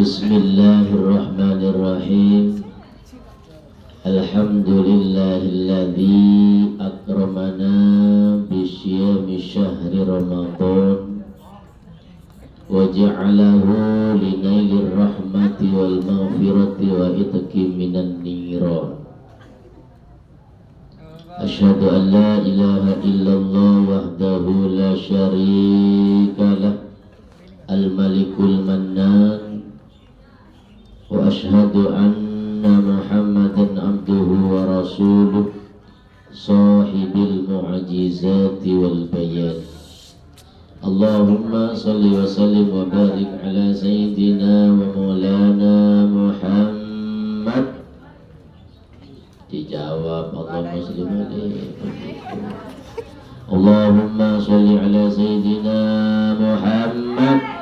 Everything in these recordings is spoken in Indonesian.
Bismillahirrahmanirrahim. Alhamdulillahilladzi akramana bisyami syahri Ramadan wa ja'alahu linailir rahmati wal maghfirati wa itqi minan niran. Asyhadu an la ilaha illallah wahdahu la syarika lah al-malikul mannan wa asyhadu anna Muhammadan abduhu wa rasuluh sahibil mu'jizati wal bayan. Allahumma salli wa sallim wa barik ala sayyidina wa maulana Muhammad. Dijawab Allahumma salli alaihi. Allahumma salli ala sayyidina Muhammad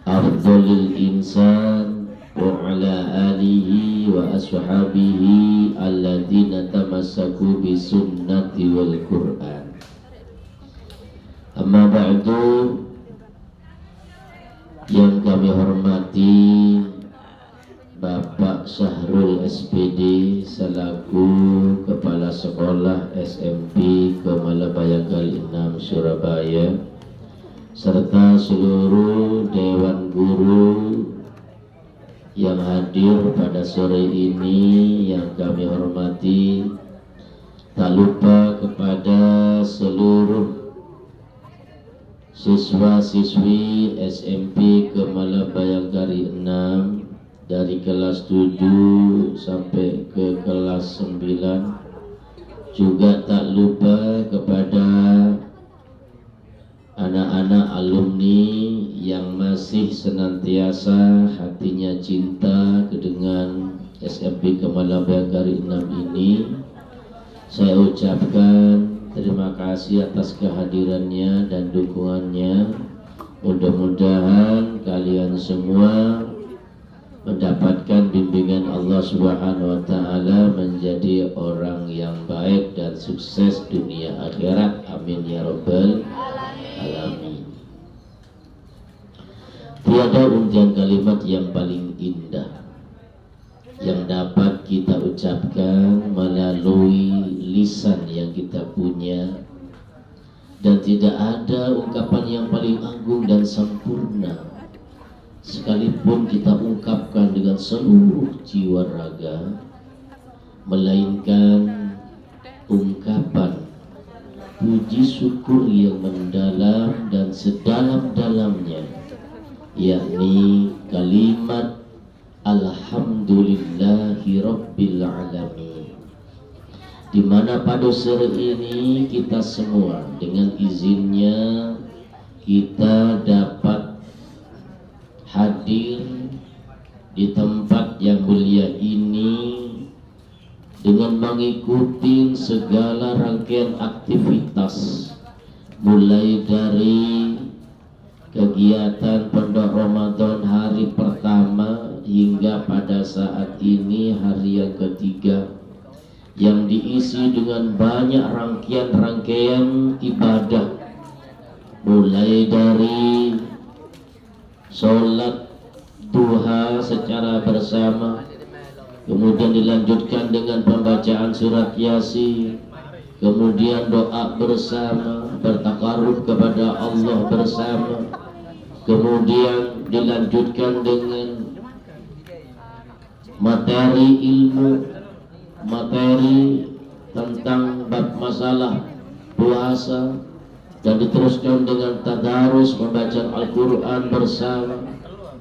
afdalil insan wa ala alihi wa ashabihi alladzina tamassaku bi sunnati wal Qur'an. Amma ba'du, yang kami hormati Bapak Syahrul SPD selaku Kepala Sekolah SMP Kemala Bayangkari 6 Surabaya, serta seluruh Dewan Guru yang hadir pada sore ini yang kami hormati. Tak lupa kepada seluruh siswa-siswi SMP Kemala Bayangkari 6 dari kelas 7 sampai ke kelas 9. Juga tak lupa kepada anak-anak alumni yang masih senantiasa hatinya cinta dengan SMP Kemala Bayangkari 6 ini. Saya ucapkan terima kasih atas kehadirannya dan dukungannya. Mudah-mudahan kalian semua mendapatkan bimbingan Allah Subhanahu wa Ta'ala menjadi orang yang baik dan sukses dunia akhirat. Amin ya rabbal alamin. Tiada undian kalimat yang paling indah yang dapat kita ucapkan melalui lisan yang kita punya, dan tidak ada ungkapan yang paling agung dan sempurna sekalipun kita ungkapkan dengan seluruh jiwa raga, melainkan ungkapan puji syukur yang mendalam dan sedalam-dalamnya, yakni kalimat Alhamdulillahi Rabbil Alamin, di mana pada sore ini kita semua dengan izinnya kita dapat hadir di tempat yang mulia ini dengan mengikuti segala rangkaian aktivitas, mulai dari kegiatan Pondok Ramadan hari pertama hingga pada saat ini hari yang ketiga, yang diisi dengan banyak rangkaian-rangkaian ibadah, mulai dari sholat duha secara bersama, kemudian dilanjutkan dengan pembacaan surat Yasin, kemudian doa bersama, bertakarub kepada Allah bersama, kemudian dilanjutkan dengan materi ilmu, materi tentang bab masalah puasa, dan diteruskan dengan tadarus pembacaan Al-Quran bersama,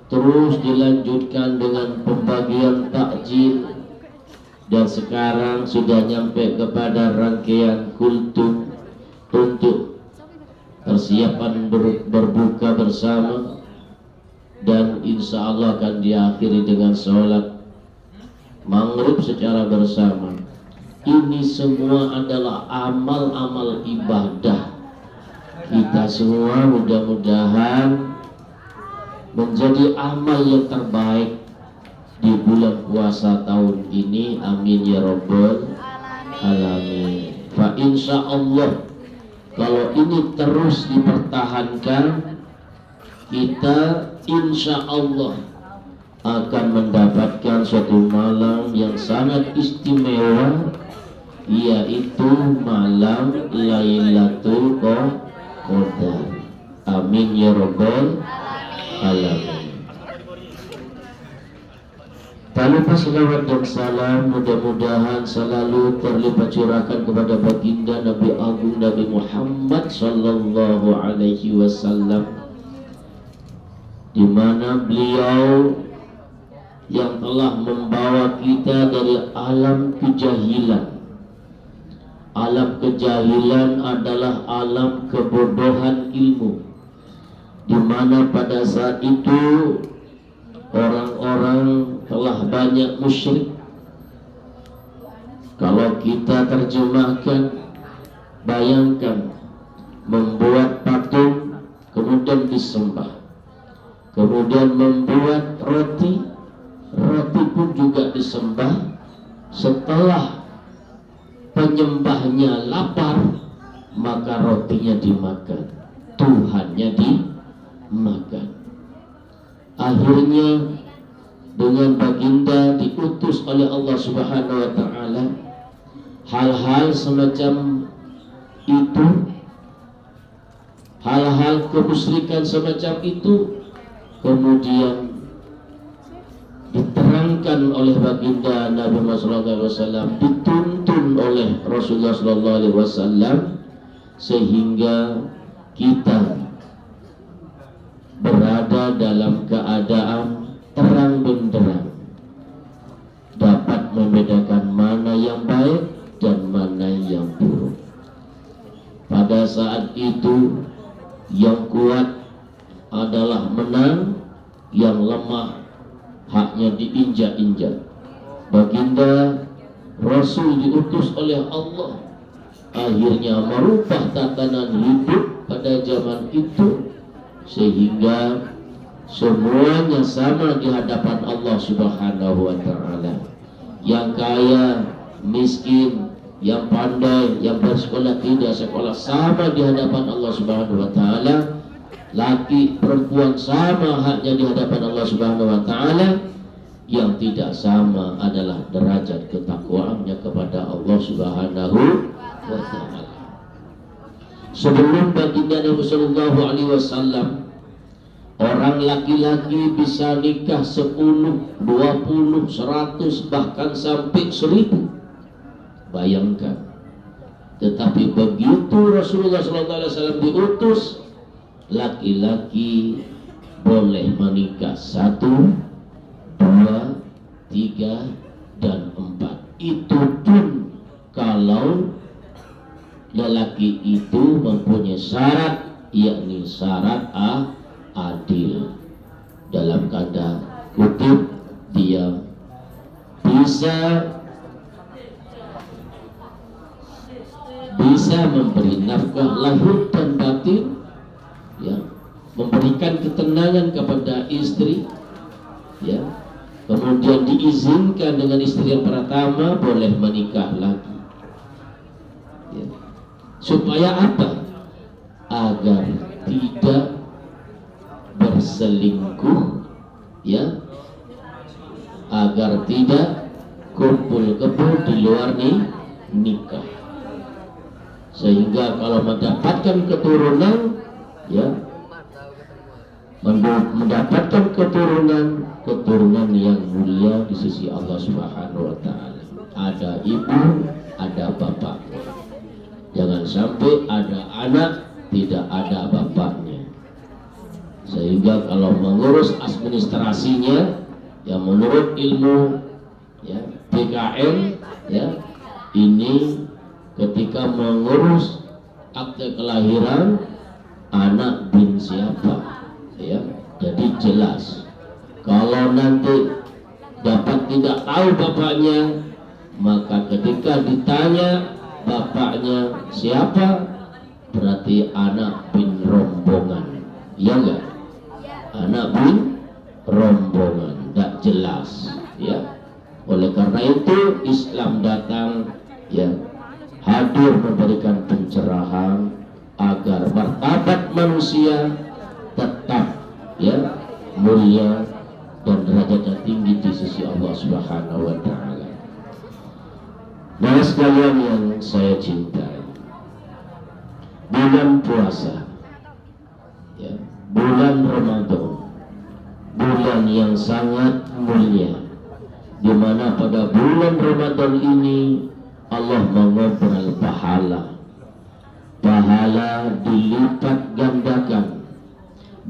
terus dilanjutkan dengan pembagian takjil, dan sekarang sudah nyampe kepada rangkaian kultum untuk persiapan berbuka bersama, dan insya Allah akan diakhiri dengan sholat maghrib secara bersama. Ini semua adalah amal-amal ibadah kita semua. Mudah-mudahan menjadi amal yang terbaik di bulan puasa tahun ini. Amin ya rabbal alamin. Fa insya Allah kalau ini terus dipertahankan, kita insya Allah akan mendapatkan suatu malam yang sangat istimewa, yaitu malam Lailatul Qadar. Amin ya rabbal alamin. Tak lupa selawat dan salam mudah-mudahan selalu terlipat curahkan kepada baginda Nabi Agung Nabi Muhammad sallallahu alaihi wasallam, di mana beliau yang telah membawa kita dari alam kejahilan. Alam kejahilan adalah alam kebodohan ilmu, di mana pada saat itu orang-orang telah banyak musyrik. Kalau kita terjemahkan, bayangkan membuat patung kemudian disembah, kemudian membuat roti pun juga disembah. Setelah penyembahnya lapar, maka rotinya dimakan, Tuhannya dimakan. Akhirnya dengan baginda diutus oleh Allah Subhanahu wa taala, hal-hal semacam itu, hal-hal kemusyrikan semacam itu kemudian diterangkan oleh baginda Nabi Muhammad SAW, dituntun oleh Rasulullah SAW, sehingga kita berada dalam keadaan terang benderang, dapat membedakan mana yang baik dan mana yang buruk. Pada saat itu yang kuat adalah menang, yang lemah haknya diinjak-injak. Baginda Rasul diutus oleh Allah, akhirnya merubah tatanan hidup pada zaman itu, sehingga semuanya sama di hadapan Allah Subhanahu wa taala. Yang kaya, miskin, yang pandai, yang bersekolah, tidak sekolah, sama di hadapan Allah Subhanahu wa taala. Laki perempuan sama haknya di hadapan Allah Subhanahu wa taala. Yang tidak sama adalah derajat ketakwaannya kepada Allah Subhanahu wa taala. Sebelum baginda Nabi sallallahu alaihi wasallam, orang laki-laki bisa nikah 10, 20, 100, bahkan sampai 1000. Bayangkan. Tetapi begitu Rasulullah sallallahu alaihi wasallam diutus, laki-laki boleh menikah 1, 2, 3, dan 4. Itu pun kalau lelaki itu mempunyai syarat, yakni syarat adil. Dalam tanda kutip, dia bisa memberi nafkah lahir dan batin, ya, memberikan ketenangan kepada istri, ya, kemudian diizinkan dengan istri yang pertama boleh menikah lagi, ya. Supaya apa? Agar tidak berselingkuh, ya, agar tidak kumpul kebo di luar nikah, sehingga kalau mendapatkan keturunan, ya, mendapatkan keturunan yang mulia di sisi Allah Subhanahu wa taala. Ada ibu, ada bapak. Jangan sampai ada anak tidak ada bapaknya. Sehingga kalau mengurus administrasinya, ya menurut ilmu, ya, PKN, ya, ini ketika mengurus akte kelahiran anak bin siapa, ya, jadi jelas. Kalau nanti dapat tidak tahu bapaknya, maka ketika ditanya bapaknya siapa, berarti anak bin rombongan, ya enggak? Anak bin rombongan, tidak jelas, ya. Oleh karena itu Islam datang, ya, hadir memberikan pencerahan agar martabat manusia tetap ya, mulia dan derajatnya tinggi di sisi Allah Subhanahu wa taala. Nah, sekalian yang saya cintai, bulan puasa, ya, bulan Ramadan, bulan yang sangat mulia, di mana pada bulan Ramadan ini Allah mengobrol pahala dilipat gandakan,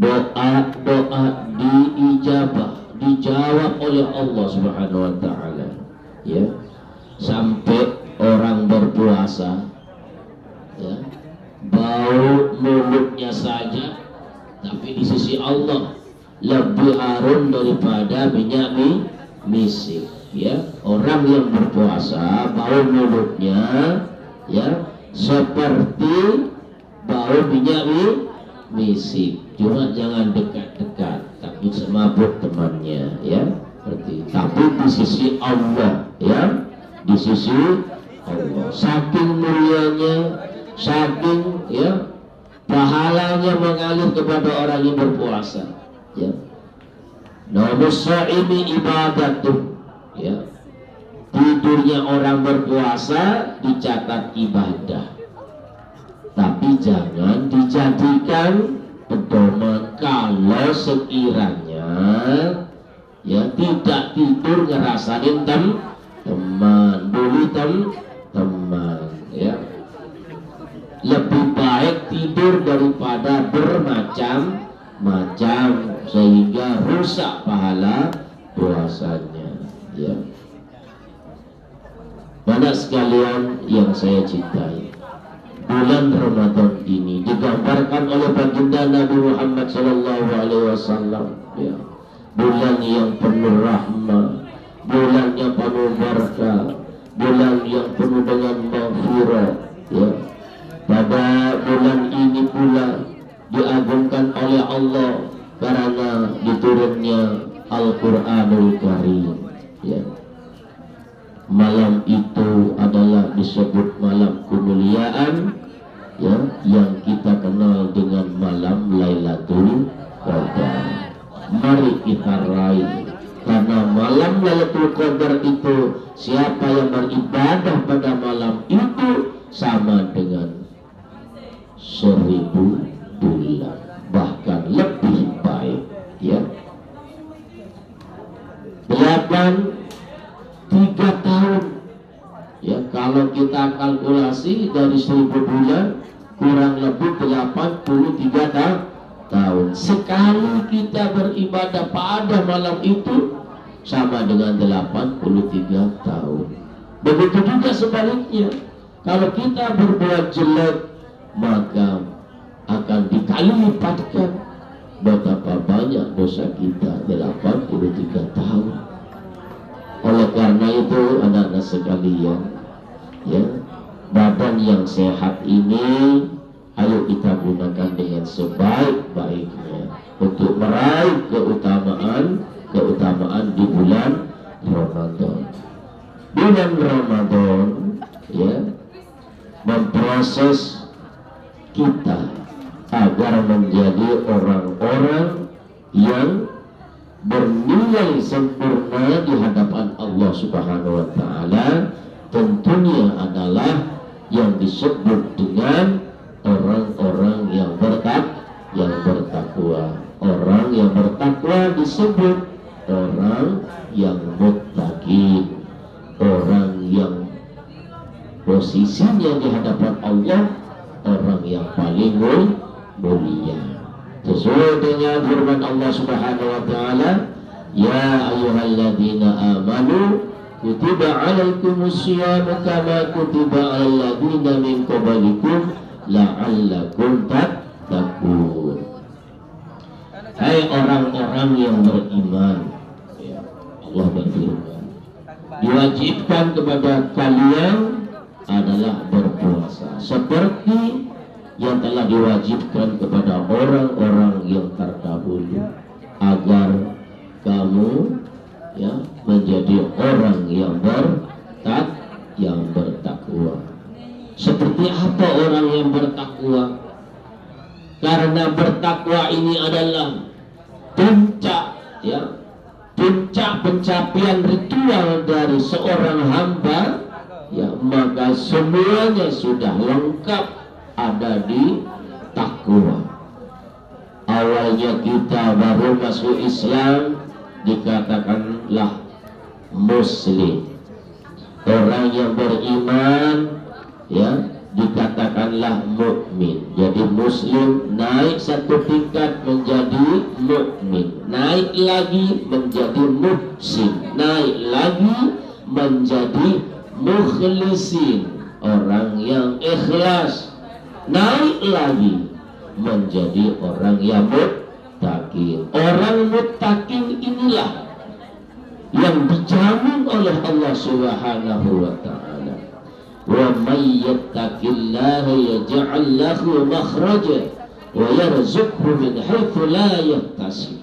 doa diijabah, dijawab oleh Allah Subhanahu wa taala, ya, sampai orang berpuasa, ya, bau mulutnya saja, tapi di sisi Allah lebih harum daripada minyak misik, ya. Orang yang berpuasa bau mulutnya, ya, seperti bau minyak misik, cuma jangan dekat-dekat, takut semabuk temannya, ya, seperti. Tapi di sisi Allah, ya, di sisi Allah, saking mulianya, saking, ya, pahalanya mengalir kepada orang yang berpuasa, ya. Namus shaimi ibadatuh, ya, tidurnya orang berpuasa dicatat ibadah, tapi jangan dijadikan pedoman kalau sekiranya, ya, tidak tidur ngerasain teman, bully teman, ya. Lebih baik tidur daripada bermacam-macam sehingga rusak pahala puasanya, ya. Banyak sekalian yang saya cintai, bulan Ramadan ini digambarkan oleh baginda Nabi Muhammad SAW, ya, bulan yang penuh rahmah, bulan yang penuh berkah, bulan yang penuh dengan maghfirah, ya. Pada bulan ini pula diagungkan oleh Allah karena diturunnya Al-Quranul Karim, ya. Malam itu adalah disebut malam kemuliaan, ya, yang kita kenal dengan malam Lailatul Qadar. Mari kita raih, karena malam Lailatul Qadar itu, siapa yang beribadah pada malam itu sama dengan 1000 bulan, bahkan lebih baik, ya. 3 tahun, ya, kalau kita kalkulasi dari 1000 bulan kurang lebih 83 tahun. Sekali kita beribadah pada malam itu sama dengan 83 tahun. Begitu juga sebaliknya, kalau kita berbuat jelek maka akan dikali lipatkan betapa banyak dosa kita, 83 tahun. Oleh karena itu anak-anak sekalian, ya, badan yang sehat ini ayo kita gunakan dengan sebaik-baiknya untuk meraih keutamaan di bulan Ramadan. Bulan Ramadan, ya, memproses kita agar menjadi orang-orang yang bernilai sempurna di hadapan Allah Subhanahu wa taala, tentunya adalah yang disebut dengan orang-orang yang bertakwa. Orang yang bertakwa disebut orang yang muttaqin, orang yang posisinya di hadapan Allah, orang yang paling mulia. Sesuai dengan firman Allah Subhanahu wa taala, ya ayyuhalladzina amanu kutiba 'alaikumusyiyamu kama kutiba 'alal ladzina min qablikum la'allakum tattaqun. Hai orang-orang yang beriman, ya, Allah berfirman, diwajibkan kepada kalian adalah berpuasa seperti yang telah diwajibkan kepada orang-orang yang terdahulu, agar kamu, ya, menjadi orang yang bertakwa. Seperti apa orang yang bertakwa? Karena bertakwa ini adalah puncak, ya, puncak pencapaian ritual dari seorang hamba, ya, maka semuanya sudah lengkap ada di takwa. Awalnya kita baru masuk Islam dikatakanlah muslim, orang yang beriman, ya, dikatakanlah mukmin. Jadi muslim naik satu tingkat menjadi mukmin, naik lagi menjadi muhsin, naik lagi menjadi mukhlisin, orang yang ikhlas, naik lagi menjadi orang yang muttaqin. Orang muttaqin inilah yang dijamin oleh Allah Subhanahu wa ta'ala. Wa may yattaqillaha yaj'al lahu makhraja wa yarzuqhu min haitsu la yahtasib.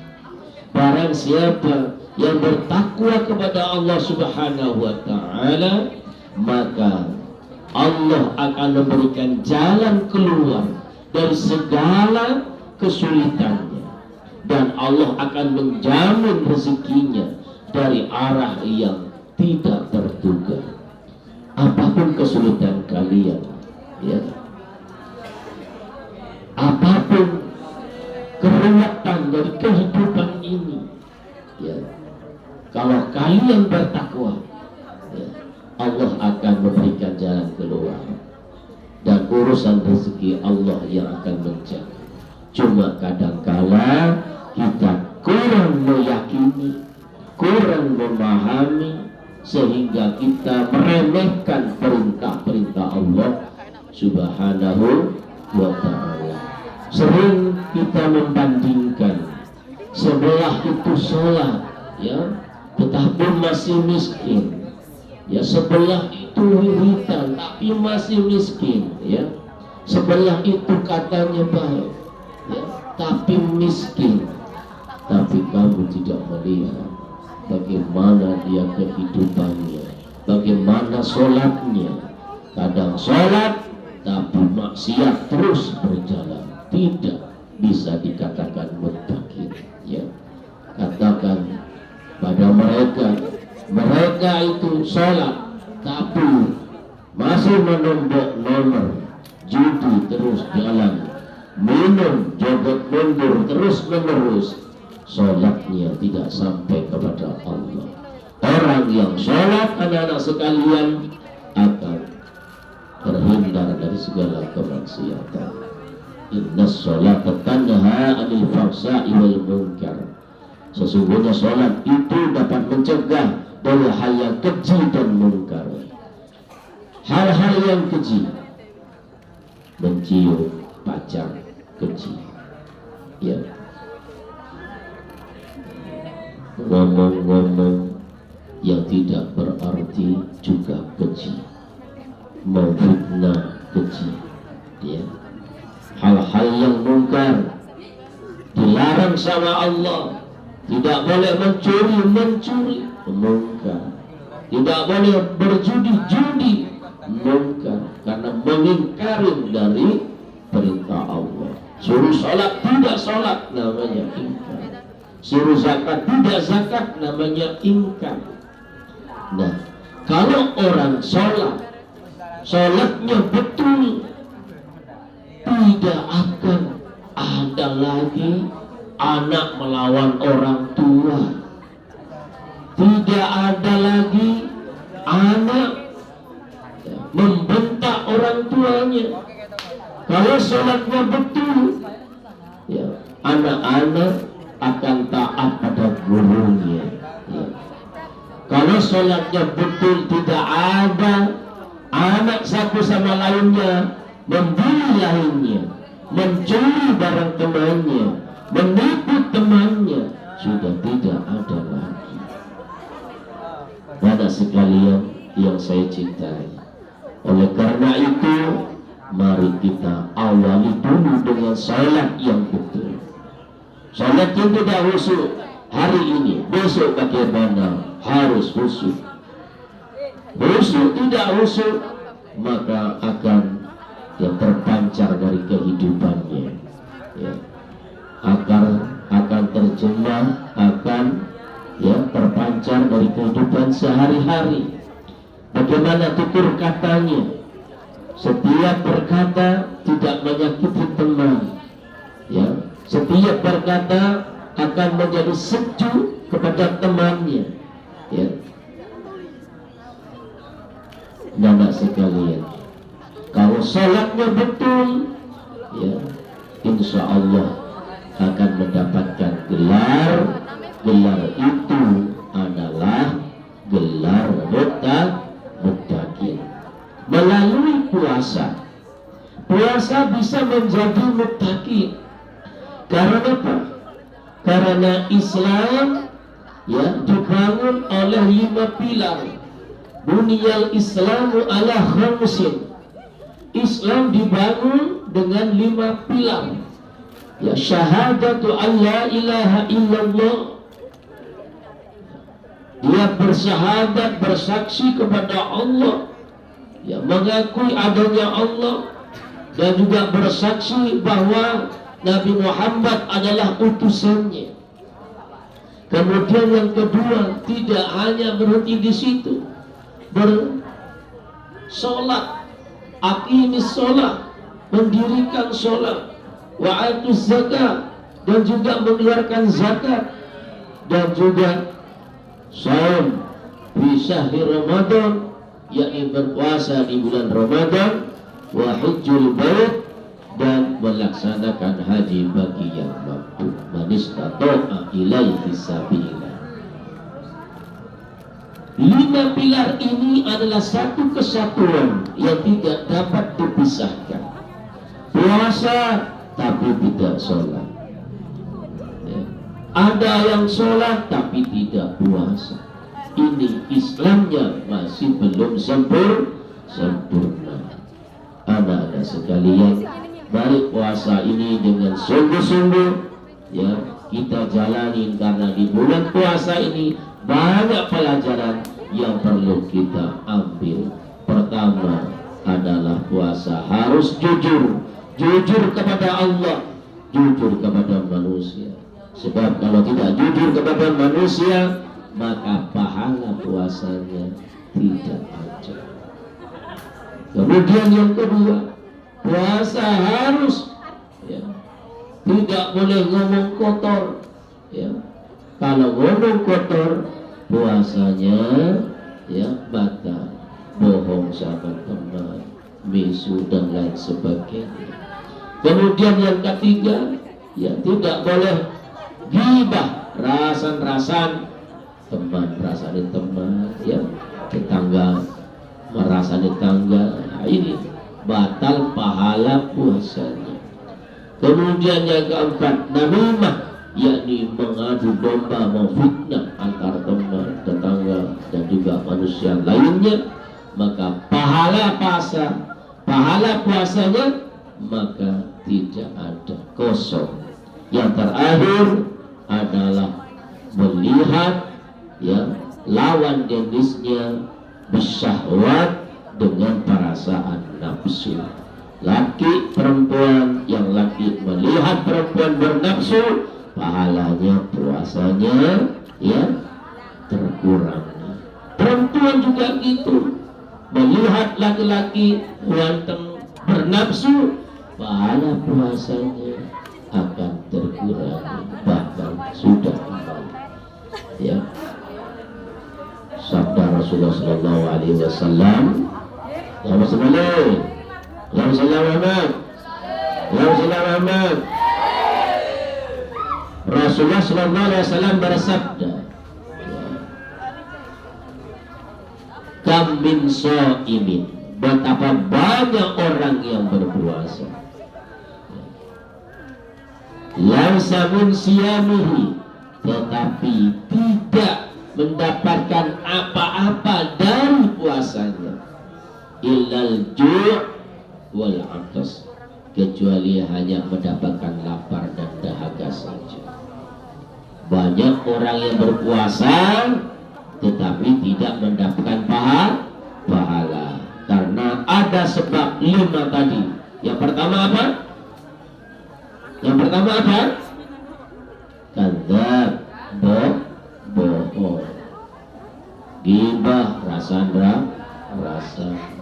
Barang siapa yang bertakwa kepada Allah Subhanahu wa ta'ala, maka Allah akan memberikan jalan keluar dari segala kesulitannya, dan Allah akan menjamin rezekinya dari arah yang tidak terduga. Apapun kesulitan kalian, ya, apapun keruwetan dari kehidupan ini, ya, kalau kalian bertakwa, ya, Allah akan memberikan jalan keluar, dan urusan rezeki Allah yang akan menjaga. Cuma kadangkala kita kurang meyakini, kurang memahami, sehingga kita meremehkan perintah-perintah Allah Subhanahu wa ta'ala. Sering kita membandingkan, sebelah itu sholat, ya, tetapi masih miskin, ya, sebelah itu wiridan tapi masih miskin, ya, sebelah itu katanya baik, ya, tapi miskin. Tapi kamu tidak melihat bagaimana dia kehidupannya, bagaimana sholatnya. Kadang sholat tapi maksiat terus berjalan, tidak bisa dikatakan muttaqin, ya. Katakan pada mereka itu sholat tapi masih menombok nomor, judi terus jalan, minum, joget mundur terus menerus, sholatnya tidak sampai kepada Allah. Orang yang sholat, anak-anak sekalian, akan terhindar dari segala kemaksiatan. Inna sholata tanha 'anil fahsya'i wal munkar. Sesungguhnya sholat itu dapat mencegah dari hal yang keji dan mungkar. Hal-hal yang keji, mencium pacar keji, ya, ngomong-ngomong yang tidak berarti juga keji, memfitnah keji, ya. Hal-hal yang mungkar dilarang sama Allah. Tidak boleh mencuri, mungkar. Tidak boleh berjudi, mungkar, karena mengingkari dari perintah Allah. Suruh sholat tidak sholat, namanya ingkar. Suruh zakat tidak zakat, namanya ingkar. Nah, kalau orang sholatnya betul, tidak akan ada lagi anak melawan orang tua, tidak ada lagi anak membentak orang tuanya. Kalau sholatnya betul, ya, anak-anak akan taat pada gurunya, ya. Kalau sholatnya betul, tidak ada anak satu sama lainnya membuli lainnya, mencuri barang temannya, menipu temannya, sudah tidak ada lagi. Pada sekalian yang saya cintai, oleh karena itu, mari kita awali dulu dengan salat yang betul. Salat yang tidak khusyuk hari ini, besok bagaimana? Harus khusyuk. Khusyuk tidak khusyuk, maka akan yang terpancar dari kehidupannya, ya, akan terjemah sehari-hari, bagaimana tutur katanya, setiap berkata tidak menyakiti teman, ya, setiap berkata akan menjadi sejuk kepada temannya, ya. Anak sekalian, kalau sholatnya betul, ya, insya Allah akan mendapatkan gelar. Gelar itu adalah gelar muttaqin. Melalui puasa, puasa bisa menjadi muttaqin. Karena apa? Karena Islam, ya, dibangun oleh 5 pilar. Bunyal Islamu ala khamsin. Islam dibangun dengan 5 pilar. Ya, syahadatu an la ilaha illallah. Dia bersyahadat, bersaksi kepada Allah, ya, mengakui adanya Allah, dan juga bersaksi bahwa Nabi Muhammad adalah utusannya. Kemudian yang kedua, tidak hanya berhenti di situ, bersolat, aqimis sholat, mendirikan sholat, wa'atuz zakat, dan juga mengeluarkan zakat, dan juga shaum fi syahri Ramadan, yakni berpuasa di bulan Ramadan, wa hajjul bait, dan melaksanakan haji bagi yang mampu. Man istata'a ilaihi sabila. 5 pilar ini adalah satu kesatuan yang tidak dapat dipisahkan. Puasa tapi tidak sholat, ya. Ada yang sholat tapi tidak puasa. Ini Islamnya masih belum sempurna. Anak-anak sekalian, mari puasa ini dengan sungguh-sungguh, ya, kita jalani, karena di bulan puasa ini banyak pelajaran yang perlu kita ambil. Pertama adalah puasa harus jujur kepada Allah, jujur kepada manusia. Sebab kalau tidak jujur kepada manusia, maka pahala puasanya tidak ada. Kemudian yang kedua, puasa harus, ya, tidak boleh ngomong kotor, ya. Kalau ngomong kotor, puasanya, ya, batal. Bohong sama teman, misu, dan lain sebagainya. Kemudian yang ketiga, ya, tidak boleh ghibah, rasan teman, rasanin teman, ya, tetangga merasani tetangga. Nah, ini batal pahala puasanya. Kemudian yang keempat, namimah, yakni mengadu domba, memfitnah antar teman, tetangga, dan juga manusia lainnya, maka pahala puasanya maka tidak ada, kosong. Yang terakhir adalah melihat, ya, lawan jenisnya bisyahwat, dengan perasaan nafsu. Laki perempuan, yang laki melihat perempuan bernafsu, pahalanya puasanya, ya, terkurang. Perempuan juga gitu, melihat laki-laki ganteng bernafsu, pahala puasanya akan terkurangi, bahkan sudah hilang, ya. Sabda Rasulullah sallallahu alaihi wasallam, Allahumma salli Muhammad. Rasulullah sallallahu alaihi wasallam bersabda, kam min shaimin, betapa banyak orang yang berpuasa, lausa min siyamihi, tetapi tidak mendapatkan apa-apa dari puasanya, illal ju' wal 'atas, kecuali hanya mendapatkan lapar dan dahaga saja. Banyak orang yang berpuasa tetapi tidak mendapatkan pahala, karena ada sebab 5 tadi. Yang pertama apa? Kadzab, bohong. Gibah, rasa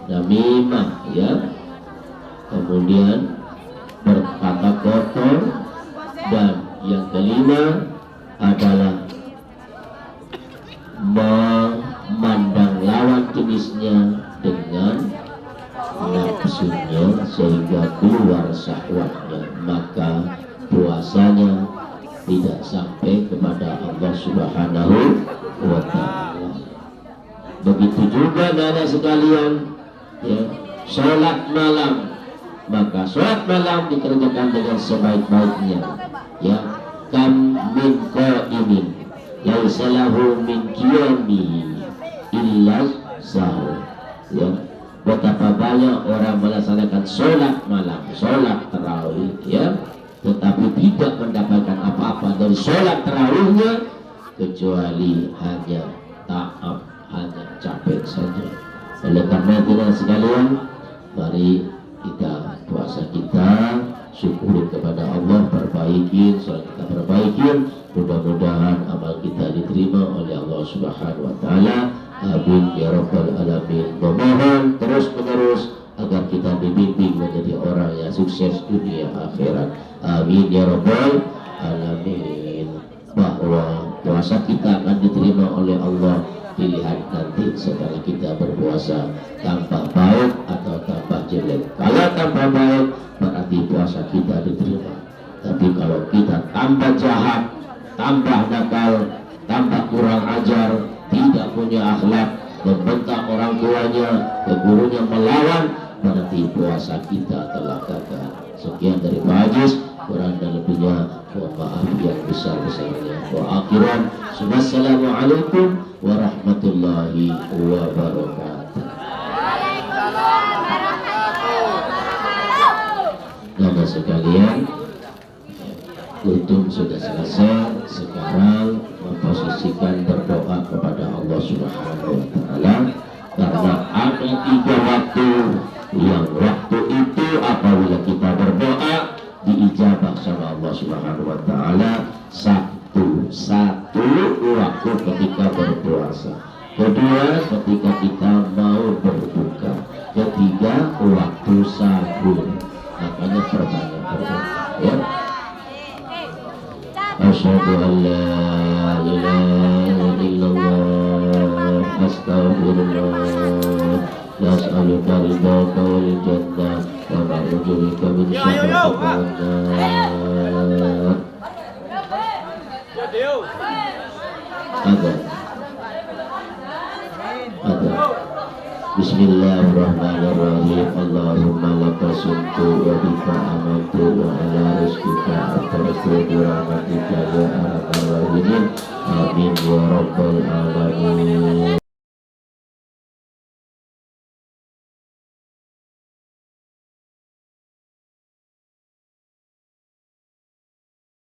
namimah, ya. Kemudian berkata kotor, dan yang kelima adalah memandang lawan jenisnya dengan nafsunya sehingga keluar syahwatnya, maka puasanya tidak sampai kepada Allah Subhanahu wa ta'ala. Begitu juga anak sekalian, ya, sholat malam, maka sholat malam dikerjakan dengan sebaik-baiknya, ya. Kam min qaimin laisa lahu min qiyami illa sahur, ya. Betapa banyak orang melaksanakan sholat malam, sholat tarawih, ya, tetapi tidak mendapatkan apa-apa dari sholat tarawihnya kecuali hanya taat, hanya capek saja. Oleh karena itu sekalian, mari kita puasa kita syukurin kepada Allah, perbaikin, sholat kita perbaikin, mudah-mudahan amal kita diterima oleh Allah Subhanahu wa ta'ala. Amin ya rabbal alamin. Memohon terus menerus agar kita dibimbing menjadi orang yang sukses dunia akhirat. Amin ya rabbal alamin. Bahwa puasa kita akan diterima oleh Allah dilihat nanti setelah kita berpuasa tambah baik atau tambah jelek. Kalau tambah baik berarti puasa kita diterima. Tapi kalau kita tambah jahat, tambah nakal, tambah kurang ajar, tidak punya akhlak, membentak orang tuanya, ke gurunya melawan, berarti puasa kita telah gagal. Sekian dari Pak Hajiz, kurang dan lebihnya mohon maaf yang besar-besarnya. Wa akhiran, wassalamualaikum warahmatullahi wabarakatuh. Nada sekalian, kultum sudah selesai. Sekarang memposisikan berdoa kepada Allah Subhanahu wa ta'ala, karena ada 3 waktu yang waktu itu apabila kita berdoa diijabah sama Allah Subhanahu wa ta'ala. Satu waktu ketika berpuasa, kedua ketika kita mau berbuka, ketiga waktu sahur. Makanya perbanyak berdoa, ya. Asyhadu an la ilaha illallah, astaghfirullah, nas'aluka ridhaka wal jannah wa na'udzu bika min syarri wan nar. Ada Bismillahirrahmanirrahim. Allahumma laka sumtu wa bika amantu wa ala rizqika atartu bi rahmatika ya arhamar rahimin. Amin ya rabbal alamin.